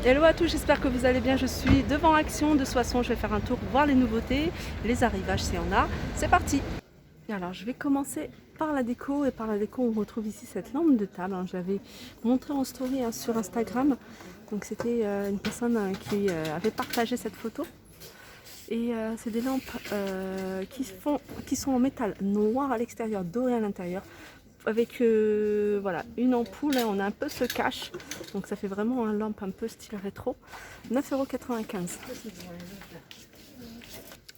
Hello à tous, j'espère que vous allez bien. Je suis devant Action. De toute façon, je vais faire un tour, voir les nouveautés, les arrivages s'il y en a. C'est parti. Et alors, je vais commencer par la déco. Et par la déco, on retrouve ici cette lampe de table. Je l'avais montré en story sur Instagram. Donc, c'était une personne qui avait partagé cette photo. Et c'est des lampes qui sont en métal noir à l'extérieur, doré à l'intérieur. Avec voilà, une ampoule, on a un peu ce cache, donc ça fait vraiment une lampe un peu style rétro. 9,95 €.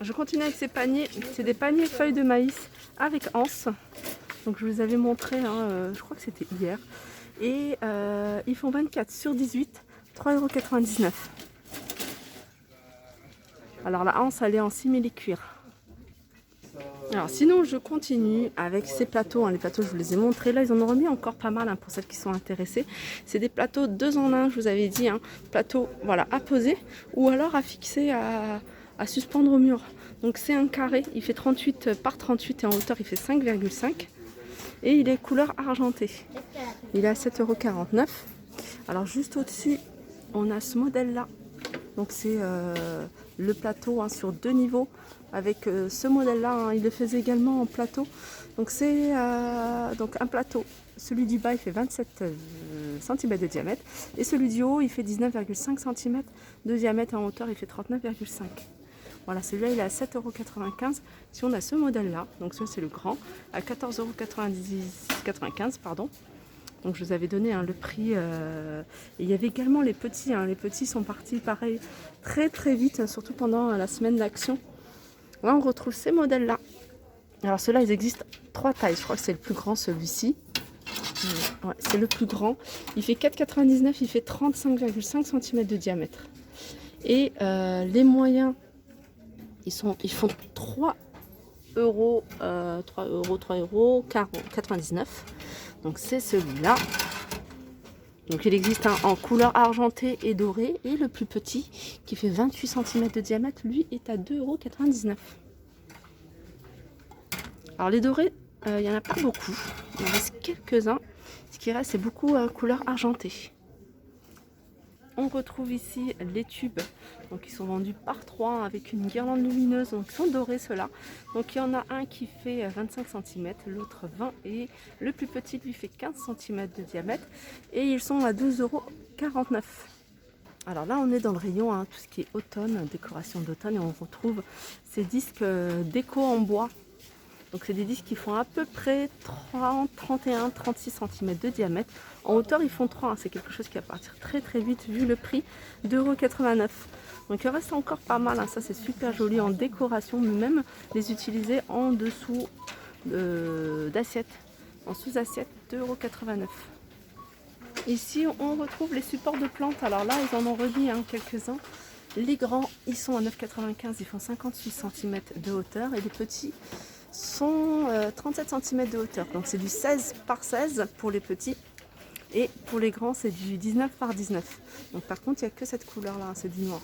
Je continue avec ces paniers, c'est des paniers feuilles de maïs avec anse. Donc je vous avais montré, je crois que c'était hier. Et ils font 24 sur 18, 3,99 €. Alors la anse, elle est en simili-cuir. Alors sinon je continue avec ces plateaux, les plateaux je vous les ai montrés, là ils en ont remis encore pas mal pour celles qui sont intéressées. C'est des plateaux 2 en 1, je vous avais dit, plateau voilà, à poser ou alors à fixer, à suspendre au mur. Donc c'est un carré, il fait 38 par 38 et en hauteur il fait 5,5 et il est couleur argentée. Il est à 7,49 €. Alors juste au-dessus on a ce modèle là, donc c'est le plateau sur 2 niveaux. Avec ce modèle là, il le faisait également en plateau. Donc c'est donc un plateau. Celui du bas il fait 27 cm de diamètre et celui du haut il fait 19,5 cm de diamètre, en hauteur il fait 39,5 €. Voilà, celui-là il est à 7,95 €. Si on a ce modèle là, donc ça c'est le grand, à 14,95 €, pardon. Donc je vous avais donné le prix. Il y avait également les petits. Les petits sont partis pareil très très vite, surtout pendant la semaine d'action. Là on retrouve ces modèles là. Alors ceux-là ils existent 3 tailles. Je crois que c'est le plus grand, celui-ci. Ouais, c'est le plus grand. Il fait 4,99 €, il fait 35,5 cm de diamètre. Et les moyens, ils font 3 €, 3,99 €. Donc c'est celui-là. Donc il existe en couleur argentée et dorée. Et le plus petit qui fait 28 cm de diamètre, lui est à 2,99 €. Alors les dorés, il n'y en a pas beaucoup. Il en reste quelques-uns. Ce qui reste, c'est beaucoup couleur argentée. On retrouve ici les tubes, donc ils sont vendus par 3 avec une guirlande lumineuse, donc ils sont dorés ceux-là. Donc il y en a un qui fait 25 cm, l'autre 20 et le plus petit lui fait 15 cm de diamètre et ils sont à 12,49 €. Alors là on est dans le rayon tout ce qui est automne, décoration d'automne, et on retrouve ces disques déco en bois. Donc c'est des disques qui font à peu près 30, 31, 36 cm de diamètre. En hauteur ils font 3, c'est quelque chose qui va partir très très vite vu le prix, 2,89 €. Donc il reste encore pas mal, ça c'est super joli en décoration, mais même les utiliser en dessous d'assiette, en sous-assiette, 2,89 €. Ici on retrouve les supports de plantes, alors là ils en ont remis quelques-uns. Les grands ils sont à 9,95 €, ils font 58 cm de hauteur et les petits sont 37 cm de hauteur. Donc c'est du 16 par 16 pour les petits et pour les grands c'est du 19 par 19. Donc par contre il n'y a que cette couleur là, c'est du noir.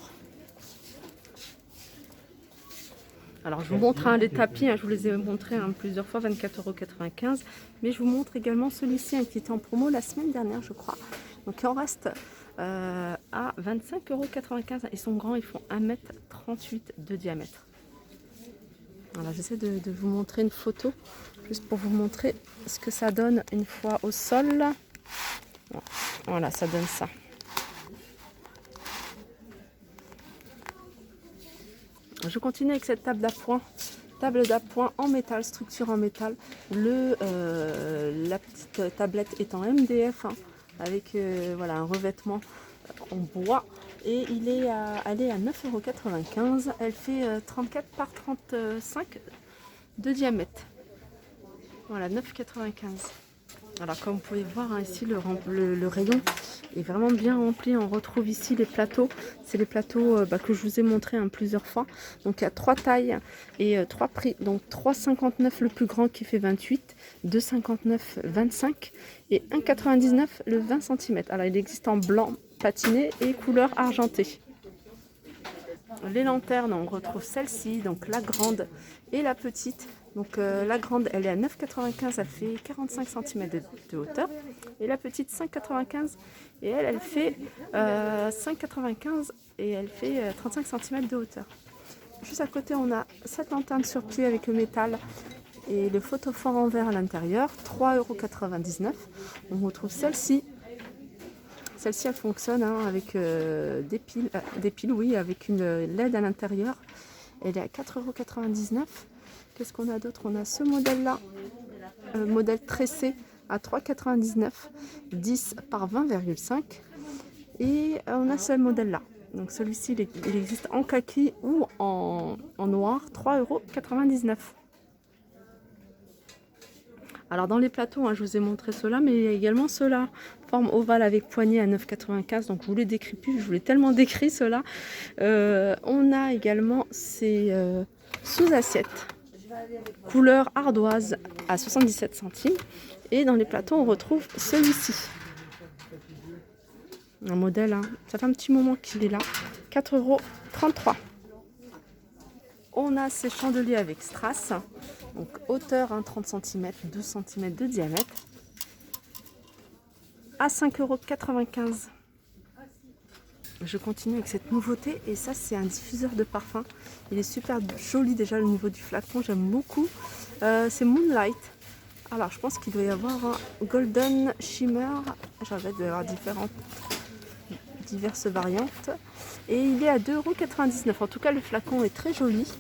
Alors je vous montre les tapis, je vous les ai montrés plusieurs fois, 24,95 €. Mais je vous montre également celui-ci qui était en promo la semaine dernière je crois. Donc il en reste à 25,95 €. Ils sont grands, ils font 1,38 m de diamètre. Voilà, j'essaie de vous montrer une photo, juste pour vous montrer ce que ça donne une fois au sol. Voilà, ça donne ça. Je continue avec cette table d'appoint. Table d'appoint en métal, structure en métal. La petite tablette est en MDF, avec voilà, un revêtement en bois. Et elle est à 9,95 €. Elle fait 34 par 35 de diamètre. Voilà, 9,95 €. Alors comme vous pouvez voir ici, le rayon est vraiment bien rempli. On retrouve ici les plateaux. C'est les plateaux que je vous ai montré plusieurs fois. Donc il y a 3 tailles et 3 prix. Donc 3,59 € le plus grand qui fait 28, 2,59 € 25 et 1,99 € le 20 cm. Alors il existe en blanc patiné et couleur argentée. Les lanternes, on retrouve celle-ci, donc la grande et la petite Donc la grande, elle est à 9,95, elle fait 45 cm de hauteur. Et la petite, 5,95. Et elle fait 5,95 et elle fait 35 cm de hauteur. Juste à côté, on a cette lanterne sur pied avec le métal et le photophore en verre à l'intérieur, 3,99 €. On retrouve celle-ci. Celle-ci, elle fonctionne avec des piles, oui, avec une LED à l'intérieur. Elle est à 4,99 €. Qu'est-ce qu'on a d'autre? On a ce modèle-là, modèle tressé à 3,99 €, 10 par 20,5. Et on a ce modèle-là. Donc celui-ci, il existe en kaki ou en noir, 3,99 €. Alors dans les plateaux, je vous ai montré ceux-là, mais il y a également ceux-là, forme ovale avec poignée à 9,95 €. Donc je vous les décris plus, je vous l'ai tellement décrit ceux-là. On a également ces sous-assiettes, couleur ardoise à 77 centimes. Et dans les plateaux, on retrouve celui-ci. Un modèle, ça fait un petit moment qu'il est là, 4,33 €. On a ces chandeliers avec strass, donc hauteur 30 cm, 2 cm de diamètre, à 5,95 €. Je continue avec cette nouveauté et ça c'est un diffuseur de parfum. Il est super joli déjà au niveau du flacon, j'aime beaucoup. C'est Moonlight. Alors je pense qu'il doit y avoir un Golden Shimmer, il doit y avoir diverses variantes. Et il est à 2,99 €. En tout cas le flacon est très joli.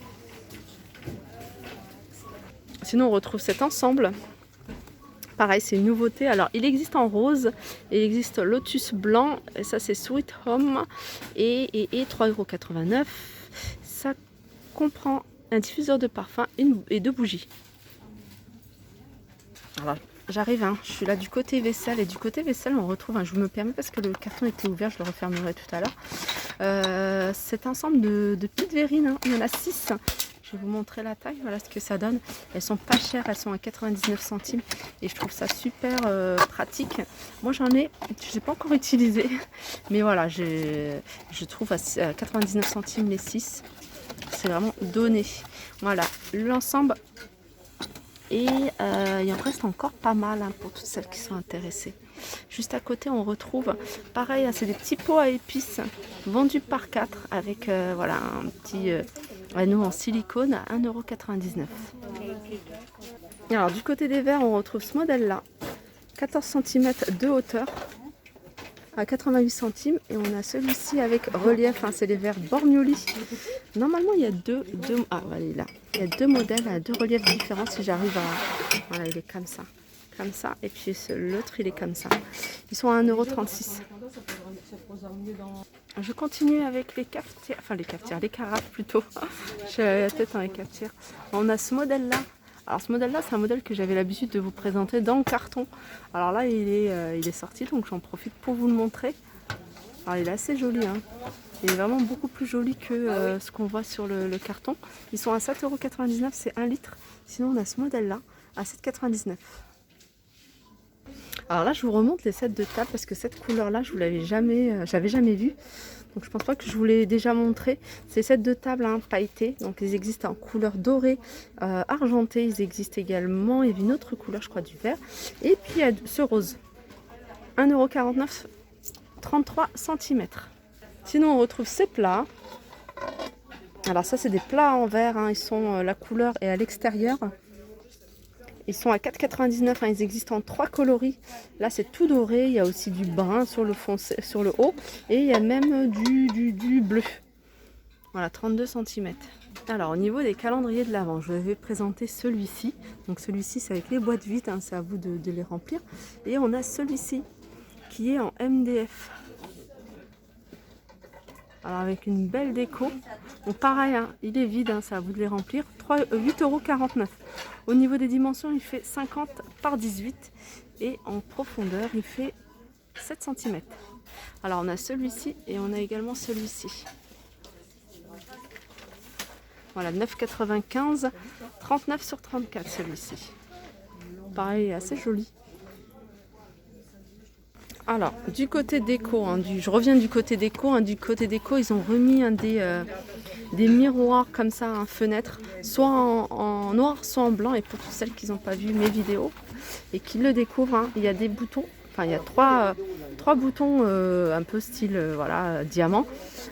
Sinon on retrouve cet ensemble. Pareil, c'est une nouveauté. Alors il existe en rose, il existe Lotus blanc, et ça c'est Sweet Home et 3,89 €. Ça comprend un diffuseur de parfum et 2 bougies. Alors j'arrive, je suis là du côté vaisselle, et du côté vaisselle on retrouve, je me permets parce que le carton était ouvert, je le refermerai tout à l'heure. Cet ensemble de petites verrines, il y en a 6. Je vais vous montrer la taille, voilà ce que ça donne. Elles sont pas chères, elles sont à 99 centimes et je trouve ça super pratique. Moi j'en ai, je n'ai pas encore utilisé, mais voilà, je trouve à 99 centimes les 6. C'est vraiment donné. Voilà, l'ensemble. Et il en reste encore pas mal pour toutes celles qui sont intéressées. Juste à côté, on retrouve, pareil, c'est des petits pots à épices vendus par 4 avec voilà, un petit anneau en silicone à 1,99 €. Alors, du côté des verres, on retrouve ce modèle-là, 14 cm de hauteur à 88 centimes. Et on a celui-ci avec relief, c'est les verres Bormioli. Normalement, il y a deux il y a deux modèles à 2 reliefs différents si j'arrive à... Voilà, il est comme ça, et puis l'autre il est comme ça. Ils sont à 1,36 €. Je continue avec les cafetières, les carafes plutôt. J'ai la tête dans les cafetières. On a ce modèle là. Alors ce modèle là, c'est un modèle que j'avais l'habitude de vous présenter dans le carton. Alors là il est sorti, donc j'en profite pour vous le montrer. Alors il est assez joli, il est vraiment beaucoup plus joli que ce qu'on voit sur le carton. Ils sont à 7,99 €, c'est 1 litre. Sinon on a ce modèle là à 7,99 €. Alors là je vous remonte les sets de table parce que cette couleur là je vous l'avais jamais vue. Donc je pense pas que je vous l'ai déjà montré. Ces sets de table pailletés, donc ils existent en couleur dorée, argentée. Ils existent également, il y a une autre couleur je crois du vert. Et puis il y a ce rose, 1,49 €, 33 cm. Sinon on retrouve ces plats. Alors ça c'est des plats en verre, ils sont la couleur est à l'extérieur. Ils sont à 4,99 €, ils existent en 3 coloris. Là c'est tout doré, il y a aussi du brun sur le fond, sur le haut, et il y a même du bleu. Voilà, 32 cm. Alors au niveau des calendriers de l'Avent, je vais présenter celui-ci. Donc celui-ci c'est avec les boîtes vides, c'est à vous de les remplir. Et on a celui-ci qui est en MDF. Alors avec une belle déco. Donc pareil, il est vide, c'est à vous de les remplir. 8,49 €. Au niveau des dimensions, il fait 50 par 18 et en profondeur, il fait 7 cm. Alors on a celui-ci et on a également celui-ci. Voilà, 9,95 €, 39 sur 34 celui-ci. Pareil, assez joli. Alors, du côté déco, je reviens du côté déco. Du côté déco, ils ont remis des miroirs comme ça, un fenêtre, soit en noir, soit en blanc. Et pour toutes celles qui n'ont pas vu mes vidéos et qui le découvrent, hein, il y a des boutons, enfin il y a trois boutons un peu style voilà, diamant,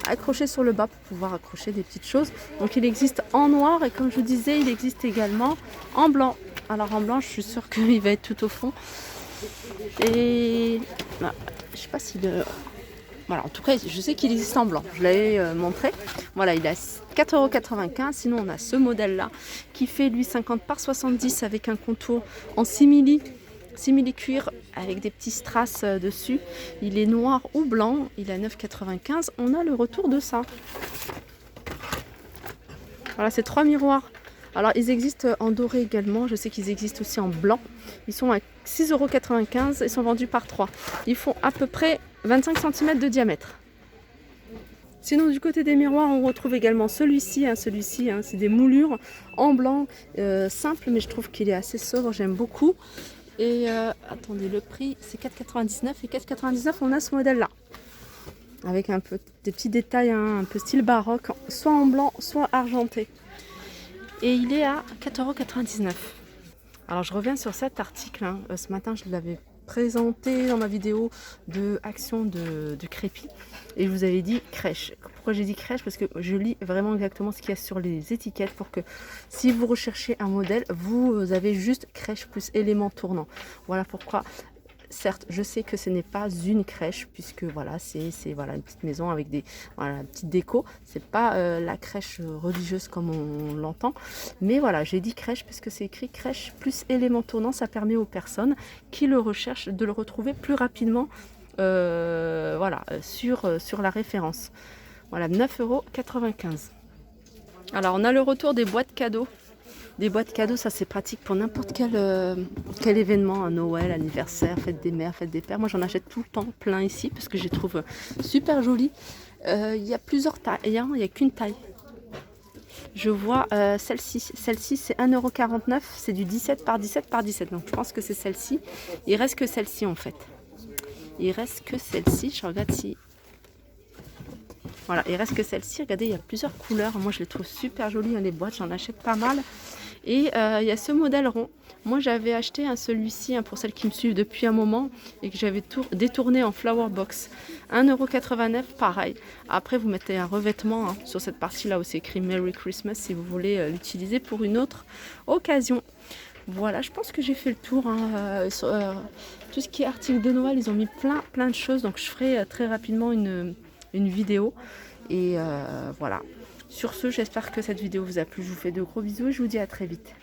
accrochés sur le bas pour pouvoir accrocher des petites choses. Donc il existe en noir et comme je vous disais, il existe également en blanc. Alors en blanc, je suis sûre qu'il va être tout au fond. Et bah, je sais pas si voilà, en tout cas, je sais qu'il existe en blanc. Je l'avais montré. Voilà, il est à 4,95 €. Sinon, on a ce modèle-là qui fait lui 50 par 70 avec un contour en simili cuir avec des petits strass dessus. Il est noir ou blanc. Il est à 9,95 €. On a le retour de ça. Voilà, c'est 3 miroirs. Alors, ils existent en doré également. Je sais qu'ils existent aussi en blanc. Ils sont à 6,95 € et sont vendus par 3. Ils font à peu près 25 cm de diamètre. Sinon, du côté des miroirs, on retrouve également celui-ci. Celui-ci, c'est des moulures en blanc, simple, mais je trouve qu'il est assez sobre. J'aime beaucoup. Et attendez, le prix, c'est 4,99 €. Et 4,99 €, on a ce modèle-là. Avec un peu des petits détails, un peu style baroque, soit en blanc, soit argenté. Et il est à 4,99 €. Alors je reviens sur cet article. Ce matin, je l'avais présenté dans ma vidéo de action de crépi. Et je vous avais dit crèche. Pourquoi j'ai dit crèche? Parce que je lis vraiment exactement ce qu'il y a sur les étiquettes pour que si vous recherchez un modèle, vous avez juste crèche plus élément tournant. Voilà pourquoi. Certes, je sais que ce n'est pas une crèche, puisque voilà, c'est voilà, une petite maison avec des voilà, une petite déco. C'est pas la crèche religieuse comme on l'entend. Mais voilà, j'ai dit crèche parce que c'est écrit crèche plus élément tournant. Ça permet aux personnes qui le recherchent de le retrouver plus rapidement voilà, sur la référence. Voilà, 9,95 €. Alors, on a le retour des boîtes cadeaux. Des boîtes cadeaux, ça c'est pratique pour n'importe quel événement, un Noël, anniversaire, fête des mères, fête des pères. Moi j'en achète tout le temps plein ici parce que je les trouve super jolies. Il y a plusieurs tailles, il n'y a qu'une taille. Je vois celle-ci. Celle-ci c'est 1,49 €, c'est du 17 par 17 par 17. Donc je pense que c'est celle-ci. Il reste que celle-ci en fait. Il reste que celle-ci, je regarde si... Voilà, il reste que celle-ci. Regardez, il y a plusieurs couleurs. Moi, je les trouve super jolies, les boîtes. J'en achète pas mal. Et il y a ce modèle rond. Moi, j'avais acheté celui-ci pour celles qui me suivent depuis un moment et que j'avais détourné en flower box. 1,89 €, pareil. Après, vous mettez un revêtement sur cette partie-là où c'est écrit Merry Christmas si vous voulez l'utiliser pour une autre occasion. Voilà, je pense que j'ai fait le tour. Tout ce qui est article de Noël, ils ont mis plein de choses. Donc, je ferai très rapidement une vidéo. Et voilà. Sur ce, j'espère que cette vidéo vous a plu. Je vous fais de gros bisous et je vous dis à très vite.